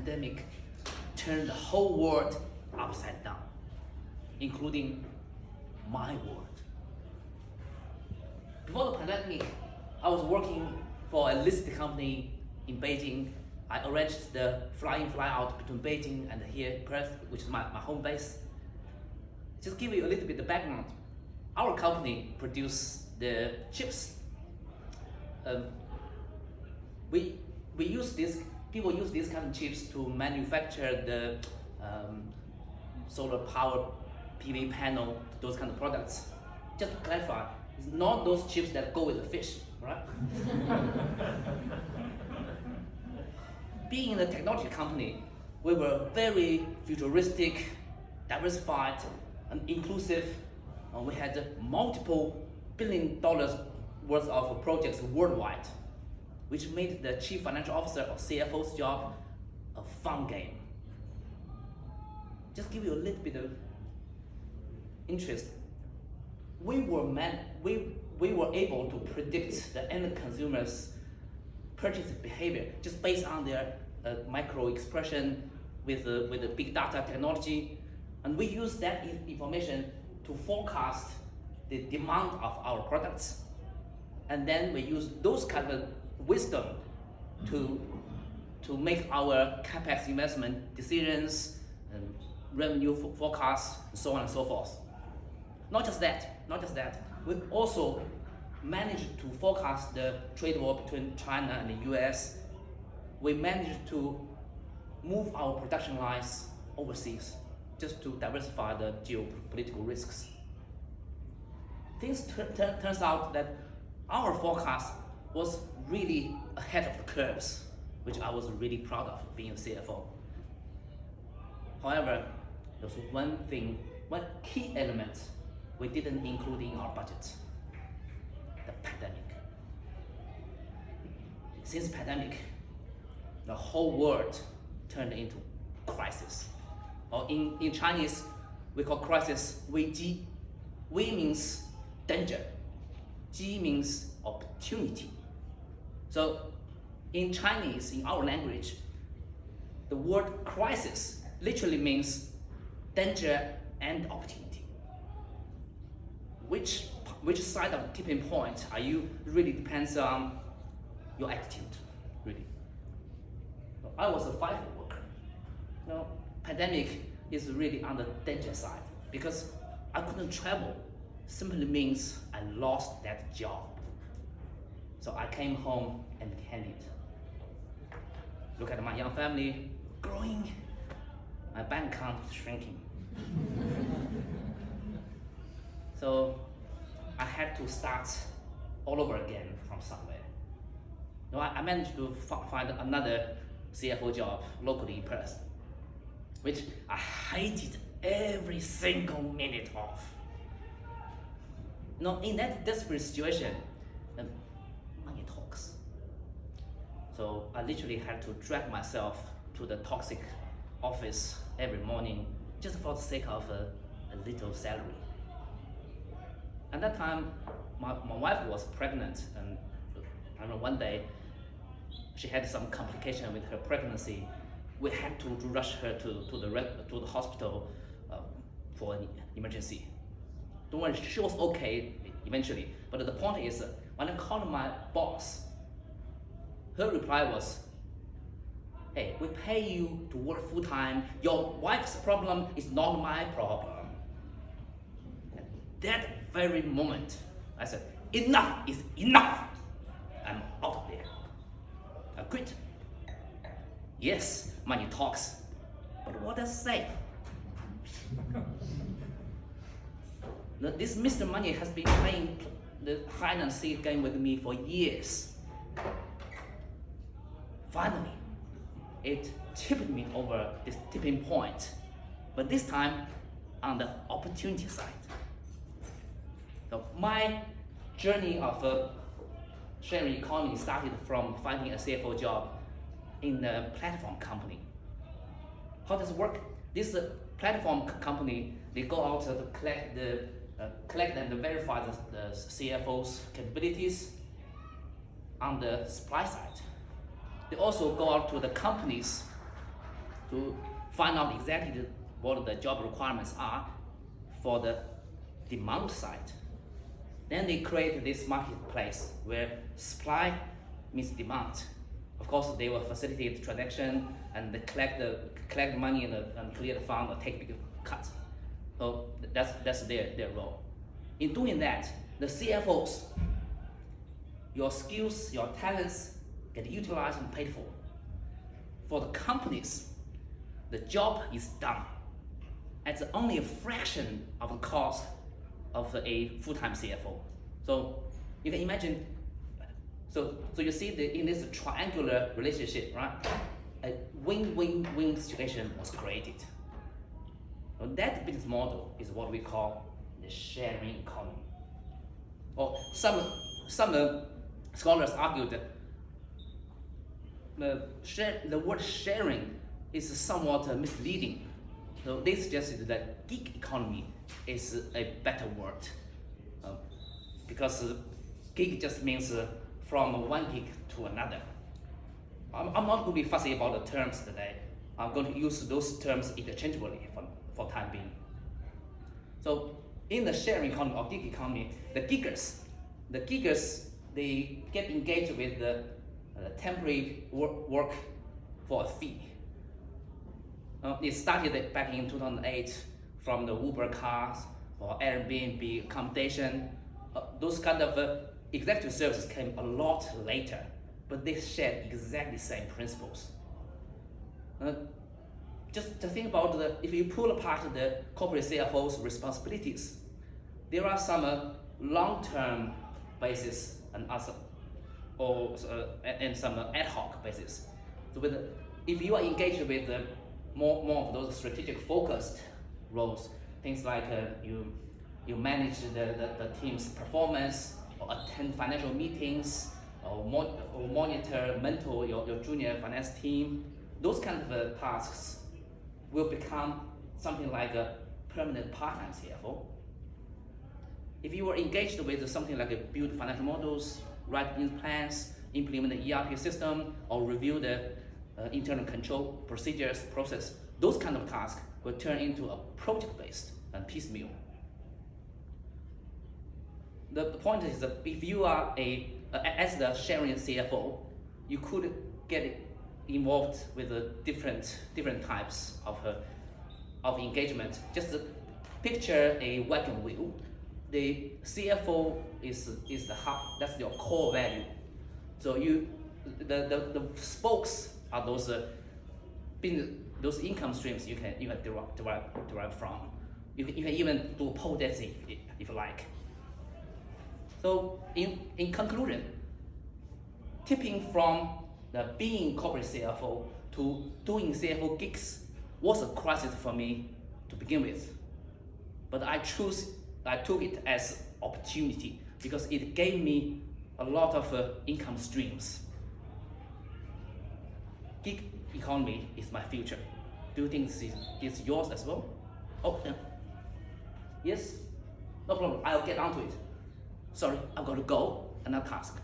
pandemic turned the whole world upside down, including my world. Before the pandemic, I was working for a listed company in Beijing. I arranged the fly-in, fly-out between Beijing and here in Perth, which is my home base. Just give you a little bit of background. Our company produces the chips. People use these kind of chips to manufacture the solar power PV panel, those kind of products. Just to clarify, it's not those chips that go with the fish, right? Being a technology company, we were very futuristic, diversified, and inclusive. We had multiple $billion worth of projects worldwide, which made the chief financial officer or CFO's job a fun game. Just give you a little bit of interest. We were able to predict the end consumers' purchase behavior just based on their micro expression with the big data technology, and we use that information to forecast the demand of our products, and then we use those kind of wisdom to make our capex investment decisions and revenue forecasts, and so on and so forth. Not just that, we also managed to forecast the trade war between China and the US. We managed to move our production lines overseas just to diversify the geopolitical risks. Things turns out that our forecast was really ahead of the curves, which I was really proud of being a CFO. However, there was one key element we didn't include in our budget: the pandemic. Since pandemic, the whole world turned into crisis. Or in Chinese, we call crisis 危机. 危 means danger. 机 means opportunity. So in Chinese, in our language, the word crisis literally means danger and opportunity. Which side of the tipping point are you really depends on your attitude, really. I was a FIFO worker. Pandemic is really on the danger side because I couldn't travel. Simply means I lost that job. So I came home empty-handed. Look at my young family growing, my bank account shrinking. So I had to start all over again from somewhere. I managed to find another CFO job locally in Perth, which I hated every single minute of. In that desperate situation, money talks. So I literally had to drag myself to the toxic office every morning just for the sake of a little salary. At that time, my wife was pregnant, and I remember one day she had some complication with her pregnancy. We had to rush her to the hospital for an emergency. Don't worry, she was okay eventually. But the point is, when I called my boss, her reply was, "Hey, we pay you to work full time. Your wife's problem is not my problem." At that very moment, I said, "Enough is enough. I'm out of there. I quit." Yes, money talks, but what does it say? This Mr. Money has been playing the hide and seek game with me for years. Finally, it tipped me over this tipping point, but this time on the opportunity side. So my journey of sharing economy started from finding a CFO job in a platform company. How does it work? This platform company, they go out to collect and verify the CFO's capabilities on the supply side. They also go out to the companies to find out exactly what the job requirements are for the demand side. Then they create this marketplace where supply meets demand. Of course, they will facilitate the transaction and they collect money and clear the fund or take big cuts. So that's their role. In doing that, the CFOs, your skills, your talents get utilized and paid for. For the companies, the job is done at only a fraction of the cost of a full-time CFO. So you can imagine, so you see in this triangular relationship, right? A win-win-win situation was created. So that business model is what we call the sharing economy. Or some scholars argued that the word sharing is somewhat misleading. So they suggested that geek economy is a better word because geek just means from one geek to another. I'm not going to be fussy about the terms today. I'm going to use those terms interchangeably for time being. So in the sharing economy or geek economy, the geekers, they get engaged with the temporary work for a fee. It started back in 2008 from the Uber cars or Airbnb accommodation. Those kind of executive services came a lot later, but they shared exactly the same principles. Just think about if you pull apart the corporate CFO's responsibilities, there are some long-term basis and some ad hoc basis. So if you are engaged with more of those strategic focused roles, things like you manage the team's performance, or attend financial meetings, or mentor your junior finance team, those kind of tasks will become something like a permanent part-time CFO. If you are engaged with something like build financial models, write business plans, implement the ERP system, or review the internal control procedures process, those kind of tasks will turn into a project-based and piecemeal. The point is that if you are as the sharing CFO, you could get involved with different types of engagement. Just picture a wagon wheel. The CFO is the hub. That's your core value. So the spokes are those income streams you can derive from. You can even do pole dancing if you like. So in conclusion, tipping from the being corporate CFO to doing CFO gigs was a crisis for me to begin with. But I took it as opportunity because it gave me a lot of income streams. Geek economy is my future. Do you think it's yours as well? Oh, yeah. Yes? No problem, I'll get onto it. Sorry, I've got to go, another task.